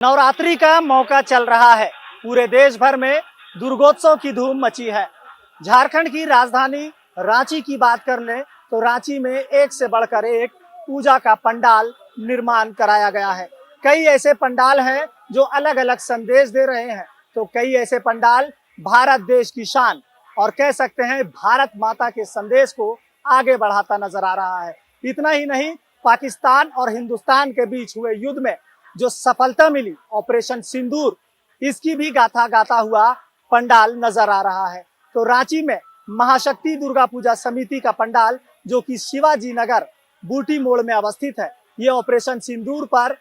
नवरात्रि का मौका चल रहा है। पूरे देश भर में दुर्गोत्सव की धूम मची है। झारखंड की राजधानी रांची की बात कर लें तो रांची में एक से बढ़कर एक पूजा का पंडाल निर्माण कराया गया है। कई ऐसे पंडाल हैं जो अलग अलग संदेश दे रहे हैं, तो कई ऐसे पंडाल भारत देश की शान और कह सकते हैं भारत माता के संदेश को आगे बढ़ाता नजर आ रहा है। इतना ही नहीं, पाकिस्तान और हिंदुस्तान के बीच हुए युद्ध में जो सफलता मिली ऑपरेशन सिंदूर, इसकी भी गाथा गाता हुआ पंडाल नजर आ रहा है। तो रांची में महाशक्ति दुर्गा पूजा समिति का पंडाल जो कि शिवाजी नगर बूटी मोड़ में अवस्थित है, ये ऑपरेशन सिंदूर पर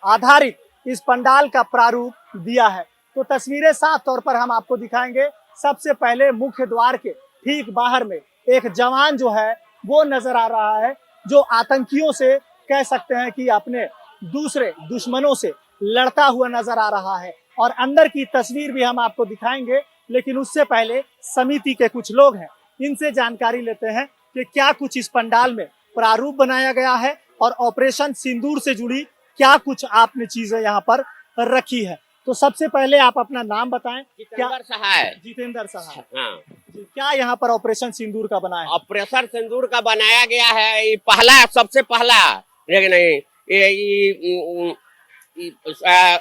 आधारित इस पंडाल का प्रारूप दिया है। तो तस्वीरें साफ तौर पर हम आपको दिखाएंगे। सबसे पहले मुख्य द्वार के ठीक बाहर में एक जवान जो है वो नजर आ रहा है, जो आतंकियों से कह सकते हैं कि अपने दूसरे दुश्मनों से लड़ता हुआ नजर आ रहा है। और अंदर की तस्वीर भी हम आपको दिखाएंगे, लेकिन उससे पहले समिति के कुछ लोग हैं, इनसे जानकारी लेते हैं कि क्या कुछ इस पंडाल में प्रारूप बनाया गया है और ऑपरेशन सिंदूर से जुड़ी क्या कुछ आपने चीजें यहाँ पर रखी है। तो सबसे पहले आप अपना नाम बताएं। जितेंद्र सहाय। हाँ। क्या यहाँ पर ऑपरेशन सिंदूर का बना है? ऑपरेशन सिंदूर का बनाया गया है। ये पहला, सबसे पहला, लेकिन नहीं,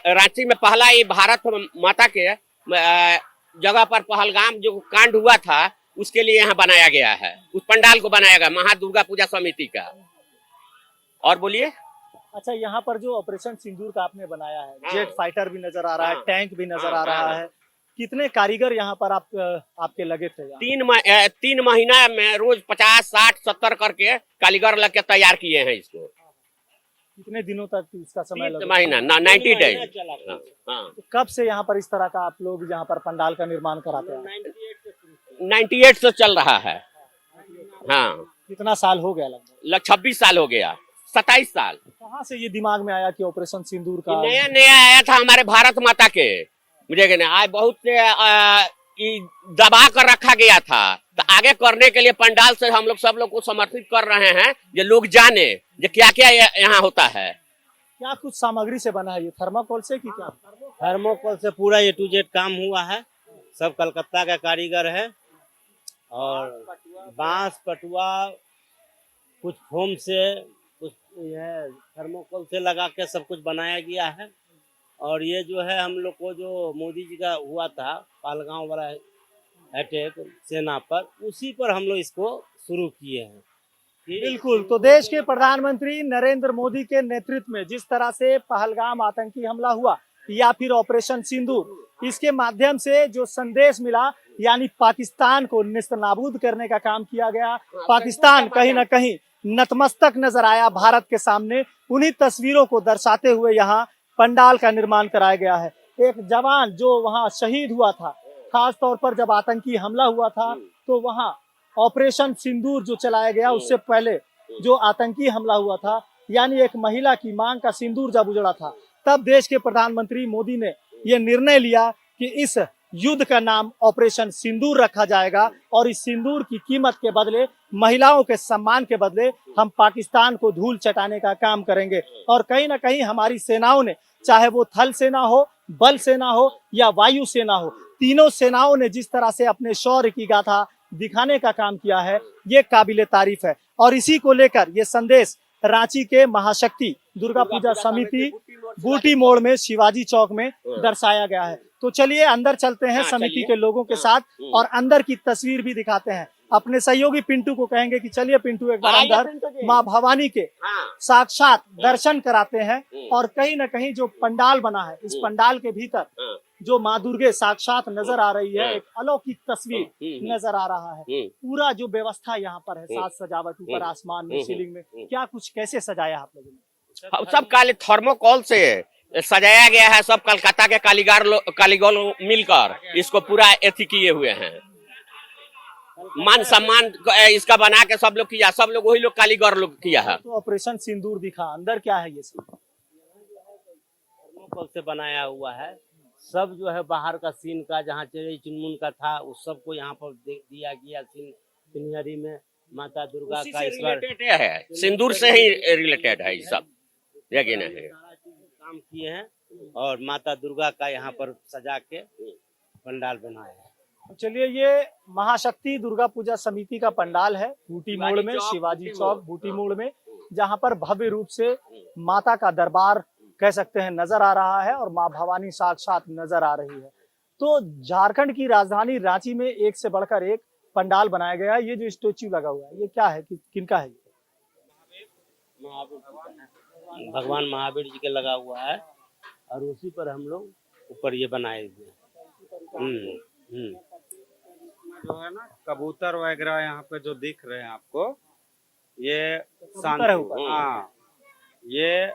रांची में पहला ये भारत माता के जगह पर पहलगाम जो कांड हुआ था उसके लिए यहाँ बनाया गया है। उस पंडाल को बनाया गया महादुर्गा पूजा समिति का। और बोलिए। अच्छा, यहाँ पर जो ऑपरेशन सिंदूर का आपने बनाया है, जेट फाइटर भी नजर आ रहा है, टैंक भी नजर आ रहा है, कितने कारीगर यहाँ पर आपके लगे थे? 3 महीना में रोज 50, 60, 70 करके कारीगर लग के तैयार किए हैं इसको। कितने दिनों तक इसका समय लगा? 3 महीना, 90 डेज। तो कब से यहाँ पर इस तरह का आप लोग यहाँ पर पंडाल का निर्माण कराते हैं? 98 से चल रहा है। हाँ। कितना साल हो गया? लगभग 26 साल हो गया, 27 साल। कहाँ से ये दिमाग में आया कि ऑपरेशन सिंदूर का? नया नया आया था हमारे भारत माता के, मुझे कहना आज बहुत से दबा कर रखा गया था, तो आगे करने के लिए पंडाल से हम लोग सब लोग को समर्पित कर रहे हैं, जो लोग जाने जो क्या क्या यहाँ होता है। क्या कुछ सामग्री से बना है ये? थर्माकोल से कि क्या? थर्मोकोल से पूरा A to Z काम हुआ है। सब कलकत्ता का कारीगर है। और बांस, पटुआ, कुछ फोम से, कुछ थर्मोकोल से लगा के सब कुछ बनाया गया है। और ये जो है हम लोग को जो मोदी जी का हुआ था पहलगाम वाला अटैक सेना पर, उसी पर हम लोग इसको शुरू किए हैं। बिल्कुल। तो देश के प्रधानमंत्री नरेंद्र मोदी के नेतृत्व में जिस तरह से पहलगाम आतंकी हमला हुआ या फिर ऑपरेशन सिंदूर, इसके माध्यम से जो संदेश मिला, यानी पाकिस्तान को नेस्तनाबूद करने का काम किया गया, पाकिस्तान कहीं ना कहीं नतमस्तक नजर आया भारत के सामने। उन्हीं तस्वीरों को दर्शाते हुए यहाँ पंडाल का निर्माण कराया गया है। एक जवान जो वहाँ शहीद हुआ था, खास तौर पर जब आतंकी हमला हुआ था तो वहाँ ऑपरेशन सिंदूर जो चलाया गया, उससे पहले जो आतंकी हमला हुआ था, यानी एक महिला की मांग का सिंदूर जब उजड़ा था, तब देश के प्रधानमंत्री मोदी ने यह निर्णय लिया कि इस युद्ध का नाम ऑपरेशन सिंदूर रखा जाएगा और इस सिंदूर की कीमत के बदले, महिलाओं के सम्मान के बदले हम पाकिस्तान को धूल चटाने का काम करेंगे। और कहीं ना कहीं हमारी सेनाओं ने, चाहे वो थल सेना हो, बल सेना हो या वायु सेना हो, तीनों सेनाओं ने जिस तरह से अपने शौर्य की गाथा दिखाने का काम किया है, ये काबिले तारीफ है। और इसी को लेकर ये संदेश रांची के महाशक्ति दुर्गा पूजा समिति बूटी मोड़ में शिवाजी चौक में दर्शाया गया है। तो चलिए अंदर चलते हैं समिति के लोगों के साथ और अंदर की तस्वीर भी दिखाते हैं। अपने सहयोगी पिंटू को कहेंगे कि चलिए पिंटू एक बार अंदर माँ भवानी के साक्षात दर्शन कराते हैं। और कहीं ना कहीं जो पंडाल बना है, इस पंडाल के भीतर जो माँ दुर्गे साक्षात नजर आ रही है, एक अलौकिक तस्वीर नजर आ रहा है। पूरा जो व्यवस्था यहाँ पर है, साज सजावट, ऊपर आसमान में, सीलिंग में, क्या कुछ कैसे सजाया आप लोगों ने? सब काले थर्मोकोल से सजाया गया है। सब कलकत्ता के कारीगर मिलकर इसको पूरा एथी किए हुए हैं। मान सम्मान इसका बना के सब लोग किया, सब लोग वही लोग कारीगर लोग किया है। तो ऑपरेशन सिंदूर दिखा, अंदर क्या है? ये सब थर्मोकोल से बनाया हुआ है। सब जो है बाहर का सीन का, जहाँ चेरी चुनमुन का था, उस सबको यहाँ पर दिया गया। सीनरी में माता दुर्गा का इस बार है, सिंदूर से ही रिलेटेड है ये सब, लेकिन है काम किए हैं। और माता दुर्गा का यहाँ पर सजा के पंडाल बनाया है। चलिए, ये महाशक्ति दुर्गा पूजा समिति का पंडाल है बूटी मोड़ में, शिवाजी चौक बूटी मोड़ में, जहां पर भव्य रूप से माता का दरबार कह सकते हैं नजर आ रहा है और मां भवानी साक्षात नजर आ रही है। तो झारखंड की राजधानी रांची में एक से बढ़कर एक पंडाल बनाया गया है। ये जो स्टेच्यू लगा हुआ है, ये क्या है, किनका है? भगवान महावीर जी के लगा हुआ है और उसी पर हम लोग ऊपर ये बनाए हुए। जो है ना कबूतर वगैरह यहाँ पे जो दिख रहे हैं आपको, ये कबूतर है ऊपर। शांति, हाँ, ये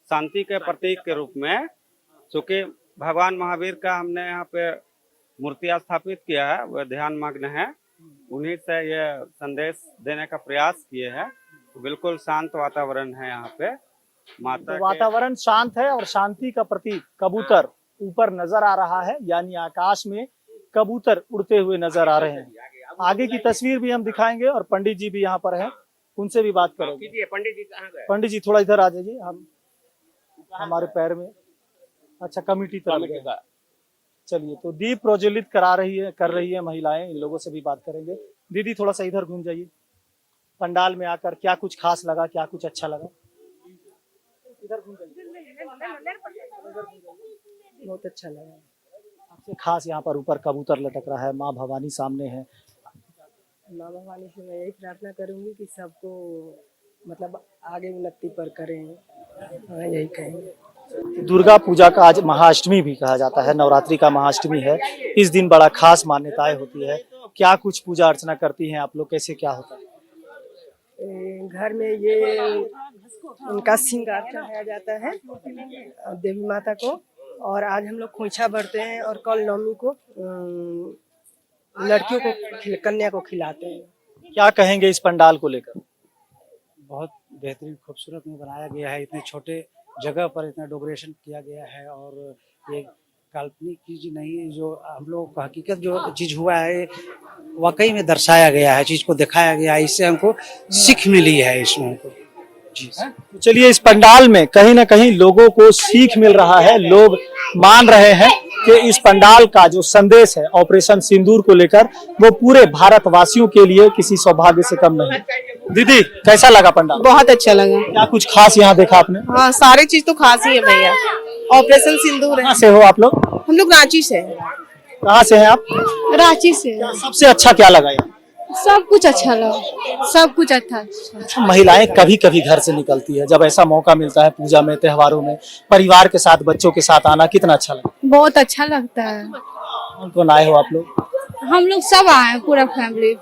शांति के प्रतीक के रूप में, चूंकि भगवान महावीर का हमने यहाँ पे मूर्ति स्थापित किया है, वह ध्यान मग्न है, उन्हीं से ये संदेश देने का प्रयास किए हैं। तो बिल्कुल शांत वातावरण है यहाँ पे। माता तो वातावरण शांत है और शांति का प्रतीक कबूतर ऊपर नजर आ रहा है, यानी आकाश में कबूतर उड़ते हुए नजर आ रहे हैं। आगे की तस्वीर भी हम दिखाएंगे और पंडित जी भी यहाँ पर हैं, उनसे भी बात करेंगे। पंडित जी कहाँ गए? पंडित पंडित जी थोड़ा इधर आ जाइए, हम हमारे पैर में। अच्छा, कमेटी तरफ गए। चलिए, तो दीप प्रज्वलित कर रही है महिलाएं, इन लोगों से भी बात करेंगे। दीदी थोड़ा सा इधर घूम जाइए। पंडाल में आकर क्या कुछ खास लगा, क्या कुछ अच्छा लगा? इधर घूम जाइए। बहुत अच्छा लगा। सबसे खास यहाँ पर ऊपर कबूतर लटक रहा है, माँ भवानी सामने है। माँ भवानी से मैं यही प्रार्थना करूंगी कि सबको मतलब आगे उन्नति पर करें। हाँ, यही कहेंगे। दुर्गा पूजा का आज महाअष्टमी भी कहा जाता है, नवरात्रि का महाअष्टमी है। इस दिन बड़ा खास मान्यताएं होती है। क्या कुछ पूजा अर्चना करती हैं आप लोग, कैसे क्या होता है? घर में ये उनका श्रृंगार चढ़ाया जाता है देवी माता को, और आज हम लोग खोइछा भरते हैं और कल नवमी को लड़कियों को कन्या को खिलाते हैं। क्या कहेंगे इस पंडाल को लेकर? बहुत बेहतरीन खूबसूरत में बनाया गया है। इतने छोटे जगह पर इतना डेकोरेशन किया गया है और ये काल्पनिक चीज नहीं, जो हम लोग का हकीकत जो चीज हुआ है वाकई में दर्शाया गया है, चीज को दिखाया गया है। इससे हमको सीख मिली है इसमें हमको। जी तो चलिए, इस पंडाल में कहीं ना कहीं लोगों को सीख मिल रहा है। लोग मान रहे हैं कि इस पंडाल का जो संदेश है ऑपरेशन सिंदूर को लेकर, वो पूरे भारतवासियों के लिए किसी सौभाग्य से कम नहीं। दीदी, कैसा लगा पंडाल? बहुत अच्छा लगा। क्या कुछ खास यहाँ देखा आपने? हाँ, सारे चीज तो खास ही है भैया। ऑपरेशन सिंदूर है। कहाँ से हो आप लोग? हम लोग रांची से हैं। कहाँ से हैं आप? रांची से। सबसे अच्छा क्या लगा यहाँ? सब कुछ अच्छा लगा, सब कुछ अच्छा। महिलाएं कभी कभी घर से निकलती है, जब ऐसा मौका मिलता है पूजा में, त्योहारों में, परिवार के साथ, बच्चों के साथ आना कितना अच्छा लगता बहुत अच्छा लगता है। है? कौन कौन आए हो आप लोग? हम लोग सब आए हैं, पूरा फैमिली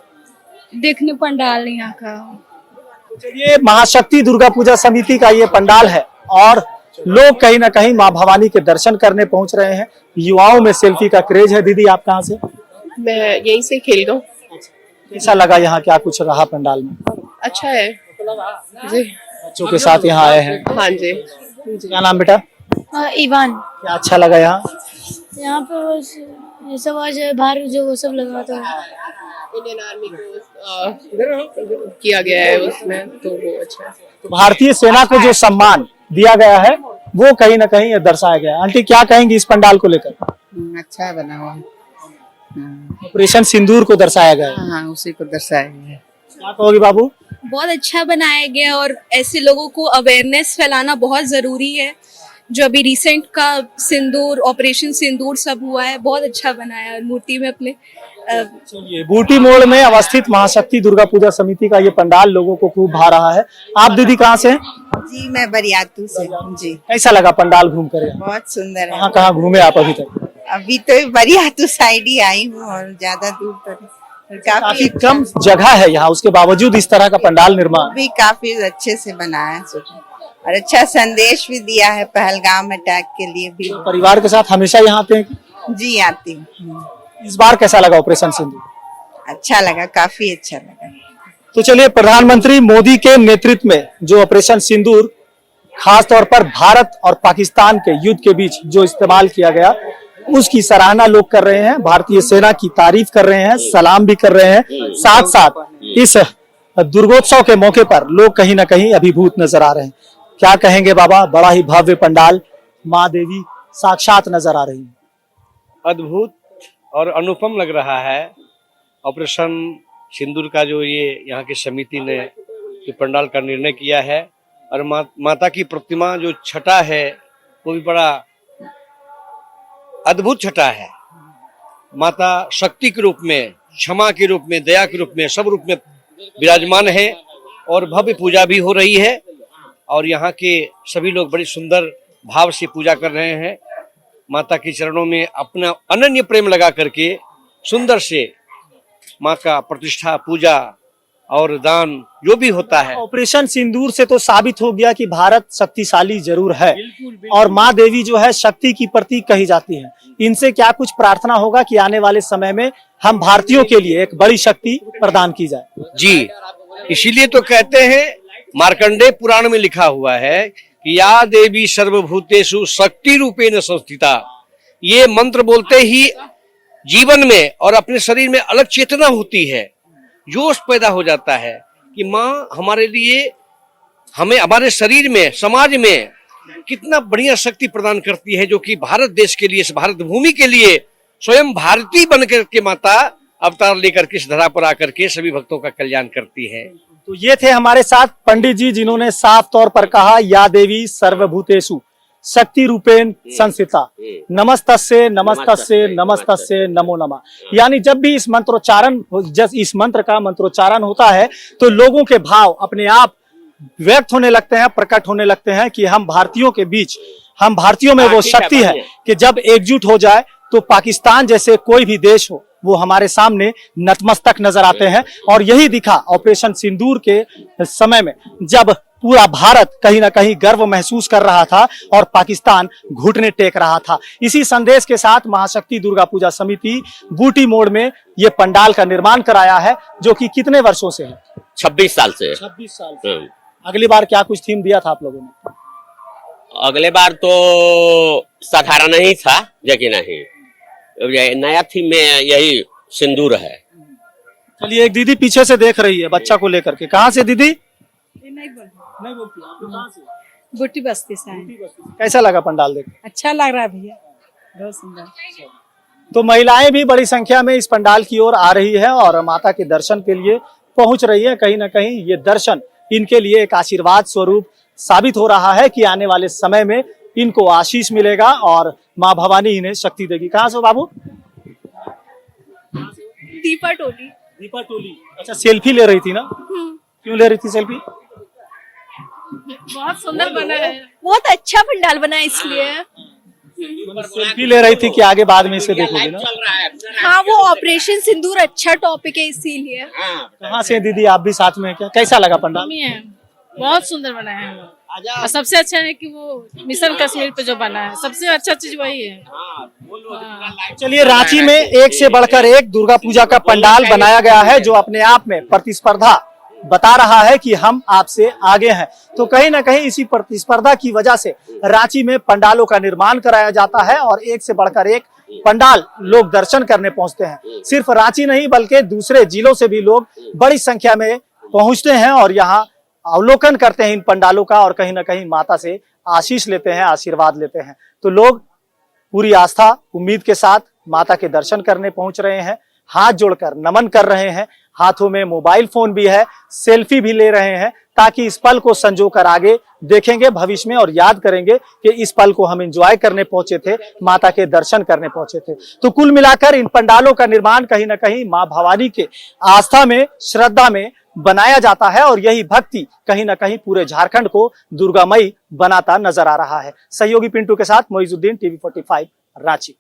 देखने पंडाल यहाँ का। ये महाशक्ति दुर्गा पूजा समिति का ये पंडाल है और लोग कहीं ना कहीं माँ भवानी के दर्शन करने पहुंच रहे हैं। युवाओं में सेल्फी का क्रेज है। दीदी, आप कहाँ से? मैं यहीं से खेल दो। कैसा लगा यहाँ, क्या कुछ रहा पंडाल में? अच्छा है जी। बच्चों के साथ यहाँ आए हैं। हाँ जी। क्या नाम बेटा? ईवान। क्या अच्छा लगा यहाँ? यहाँ पे बस ये सब आज बाहर जो वो सब लगा था, इंडियन आर्मी को किया गया है उसमें, तो वो अच्छा है। तो भारतीय सेना को जो सम्मान दिया गया है वो कहीं ना कहीं दर्शाया गया है। आंटी, क्या कहेंगी इस पंडाल को लेकर? अच्छा बना हुआ। ऑपरेशन सिंदूर को दर्शाया गया है। हाँ, उसी को दर्शाया गया है। क्या कहोगे बाबू? बहुत अच्छा बनाया गया और ऐसे लोगों को अवेयरनेस फैलाना बहुत जरूरी है। जो अभी रिसेंट का सिंदूर, ऑपरेशन सिंदूर सब हुआ है, बहुत अच्छा बनाया मूर्ति में अपने। चलिए, बूटी मोड़ में अवस्थित महाशक्ति दुर्गा पूजा समिति का ये पंडाल लोगों को खूब भा रहा है। आप दीदी कहाँ से हैं? जी, मैं बरियातू से। जी, कैसा लगा पंडाल घूम कर? बहुत सुंदर है। कहाँ घूमे आप अभी तक? अभी तो बरियातू साइड ही आई हूँ और ज्यादा दूर तो काफी कम जगह है यहाँ, उसके बावजूद इस तरह का पंडाल निर्माण भी काफी अच्छे से बनाया है और अच्छा संदेश भी दिया है पहलगाम अटैक के लिए भी। परिवार के साथ हमेशा यहाँ आते हैं? जी, आती हूँ। इस बार कैसा लगा ऑपरेशन सिंदूर? अच्छा लगा, काफी अच्छा लगा। तो चलिए, प्रधानमंत्री मोदी के नेतृत्व में जो ऑपरेशन सिंदूर खास तौर पर भारत और पाकिस्तान के युद्ध के बीच जो इस्तेमाल किया गया, उसकी सराहना लोग कर रहे हैं। भारतीय सेना की तारीफ कर रहे हैं, सलाम भी कर रहे हैं। साथ साथ इस दुर्गोत्सव के मौके पर लोग कहीं ना कहीं अभिभूत नजर आ रहे हैं। क्या कहेंगे बाबा? बड़ा ही भव्य पंडाल, माँ देवी साक्षात नजर आ रही है। अद्भुत और अनुपम लग रहा है। ऑपरेशन सिंदूर का जो ये यहाँ की समिति ने जो पंडाल का निर्णय किया है, और माता की प्रतिमा जो छटा है वो भी बड़ा अद्भुत छटा है। माता शक्ति के रूप में, क्षमा के रूप में, दया के रूप में, सब रूप में विराजमान है और भव्य पूजा भी हो रही है। और यहाँ के सभी लोग बड़ी सुंदर भाव से पूजा कर रहे हैं। माता के चरणों में अपना अनन्य प्रेम लगा करके सुंदर से माँ का प्रतिष्ठा, पूजा और दान जो भी होता है। ऑपरेशन सिंदूर से तो साबित हो गया कि भारत शक्तिशाली जरूर है और माँ देवी जो है शक्ति की प्रतीक कही जाती है। इनसे क्या कुछ प्रार्थना होगा कि आने वाले समय में हम भारतीयों के लिए एक बड़ी शक्ति प्रदान की जाए? जी, इसीलिए तो कहते हैं, मार्कंडेय पुराण में लिखा हुआ है कि या देवी सर्वभूतेषु शक्ति रूपेण संस्थिता। ये मंत्र बोलते ही जीवन में और अपने शरीर में अलग चेतना होती है, जोश पैदा हो जाता है कि माँ हमारे लिए, हमें, हमारे शरीर में, समाज में कितना बढ़िया शक्ति प्रदान करती है, जो कि भारत देश के लिए, इस भारत भूमि के लिए स्वयं भारतीय बनकर के माता अवतार लेकर के इस धरा पर आकर के सभी भक्तों का कल्याण करती है। तो ये थे हमारे साथ पंडित जी, जिन्होंने साफ तौर पर कहा या देवी सर्वभूतेषु शक्ति रूपेण संस्थिता, नमस्तस्ये नमस्तस्ये नमस्तस्ये नमो नमः। यानी जब भी इस मंत्र का मंत्रोच्चारण होता है तो लोगों के भाव अपने आप व्यक्त होने लगते हैं, प्रकट होने लगते हैं कि हम भारतीयों के बीच, हम भारतीयों में वो शक्ति है कि जब एकजुट हो जाए तो पाकिस्तान जैसे कोई भी देश हो वो हमारे सामने नतमस्तक नजर आते हैं। और यही दिखा ऑपरेशन सिंदूर के समय में, जब पूरा भारत कहीं ना कहीं गर्व महसूस कर रहा था और पाकिस्तान घुटने टेक रहा था। इसी संदेश के साथ महाशक्ति दुर्गा पूजा समिति बूटी मोड़ में ये पंडाल का निर्माण कराया है, जो कि कितने वर्षों से है? 26 साल से। 26 साल से। अगली बार क्या कुछ थीम दिया था आप लोगों ने? अगले बार तो साधारण ही था, लेकिन नहीं, नया थीम में यही सिंदूर है। चलिए, एक दीदी पीछे से देख रही है बच्चा को लेकर के। कहाँ से दीदी? नहीं बोलती। कहाँ से? बूटी बस्ती से। कैसा लगा पंडाल देख? अच्छा लग रहा है भैया, बहुत सुंदर। तो महिलाएं भी बड़ी संख्या में इस पंडाल की ओर आ रही है और माता के दर्शन के लिए पहुंच रही है। कहीं ना कहीं ये दर्शन इनके लिए एक आशीर्वाद स्वरूप साबित हो रहा है कि आने वाले समय में इनको आशीष मिलेगा और माँ भवानी इन्हें शक्ति देगी। कहाँ से बाबू? दीपा टोली। दीपा टोली। अच्छा, सेल्फी ले रही थी ना? क्यों ले रही थी सेल्फी? बहुत सुंदर बना है, बहुत अच्छा पंडाल बना है इसलिए। सेल्फी ले रही थी कि आगे बाद में इसे देखोगे ना? हाँ, वो ऑपरेशन सिंदूर अच्छा टॉपिक है इसीलिए। कहाँ से दीदी, आप भी साथ में? क्या कैसा लगा पंडाल? बहुत सुंदर बना है और सबसे अच्छा है कि वो मिशन कश्मीर पे जो बना है, सबसे अच्छा चीज वही है। चलिए, रांची में एक से बढ़कर एक दुर्गा पूजा का पंडाल बनाया गया है, जो अपने आप में प्रतिस्पर्धा बता रहा है कि हम आपसे आगे हैं। तो कहीं ना कहीं इसी प्रतिस्पर्धा की वजह से रांची में पंडालों का निर्माण कराया जाता है और एक से बढ़कर एक पंडाल लोग दर्शन करने पहुंचते हैं। सिर्फ रांची नहीं बल्कि दूसरे जिलों से भी लोग बड़ी संख्या में पहुंचते हैं और यहाँ अवलोकन करते हैं इन पंडालों का और कहीं ना कहीं माता से आशीष लेते हैं, आशीर्वाद लेते हैं। तो लोग पूरी आस्था, उम्मीद के साथ माता के दर्शन करने पहुंच रहे हैं, हाथ जोड़कर नमन कर रहे हैं। हाथों में मोबाइल फोन भी है, सेल्फी भी ले रहे हैं, ताकि इस पल को संजो कर आगे देखेंगे भविष्य में और याद करेंगे कि इस पल को हम एंजॉय करने पहुंचे थे, माता के दर्शन करने पहुंचे थे। तो कुल मिलाकर इन पंडालों का निर्माण कहीं ना कहीं माँ भवानी के आस्था में, श्रद्धा में बनाया जाता है और यही भक्ति कहीं ना कहीं पूरे झारखंड को दुर्गामयी बनाता नजर आ रहा है। सहयोगी पिंटू के साथ मोइजुद्दीन, TV45 रांची।